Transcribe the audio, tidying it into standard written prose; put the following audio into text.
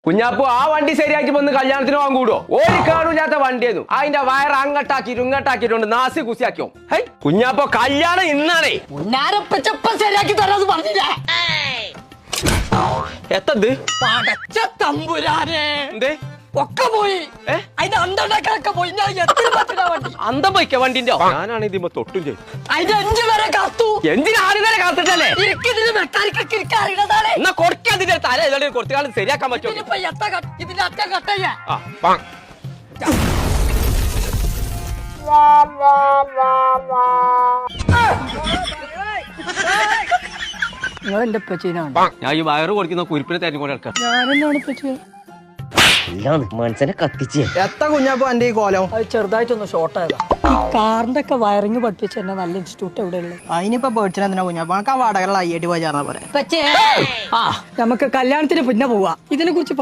കുഞ്ഞാപ്പു ആ വണ്ടി ശരിയാക്കി വന്ന് കല്യാണത്തിന് പോകാൻ കൂടുവോ? ഒരു കേടില്ലാത്ത വണ്ടിയായിരുന്നു. അതിന്റെ വയർ അങ്ങട്ടാക്കിട്ട് ഇങ്ങട്ടാക്കിയിട്ടുണ്ട് നാസി കുസിയാക്കിയോ. ഹൈ കുഞ്ഞാപ്പോ കല്യാണം ഇന്നാണേ. ശരിയാക്കി തരാന്ന് പറഞ്ഞില്ലേ? എത്തത് തമ്പുരാനെ എന്തേ ഒക്കെ പോയി. അതിന്റെ അന്തണ്ടാക്കാനൊക്കെ പോയി. അന്തം പോയിക്ക വണ്ടിന്റെ. ഞാനാണ് ഇതിമ്മ തൊട്ടും ചെയ്തു. അതിന്റെ എഞ്ചിൻ വരെ കാത്തു. എന്തിനാണ് വരെ കാത്തിട്ടല്ലേ? അറിയണതാണ്. എന്നാ കൊടുക്കാതിന്റെ തല ഏതാണ്ട് കുറച്ചുകാലം ശരിയാക്കാൻ പറ്റുമോ? ഇതിന്റെ അറ്റ കട്ടയ്യ നിങ്ങൾ എന്റെ പച്ചീനാണ്. ഞാൻ ഈ വയറ് കൊടുക്കുന്ന കുരിപ്പിനെ തരും കൂടെ എടുക്കാം. ഞാനെന്നാണ് പച്ചീ മനസ്സിനെ കത്തിച്ച് എത്ര കുഞ്ഞാപ്പോ എന്റെ ഈ കോലം അത് ചെറുതായിട്ടൊന്ന് ഷോർട്ട് ആയതാ. ഈ കാറിന്റെ ഒക്കെ വയറിങ് പഠിപ്പിച്ച എന്നെ നല്ല ഇൻസ്റ്റിറ്റ്യൂട്ട് എവിടെയുള്ളത്? അതിനിപ്പോ പേടിച്ചാ കുഞ്ഞാപ്പോ നമുക്ക് ആ വാടകള അയ്യടി പോയി ചേർന്നാ പറയാം. നമുക്ക് കല്യാണത്തിന് പിന്നെ പോവാ. ഇതിനെ കുറിച്ച്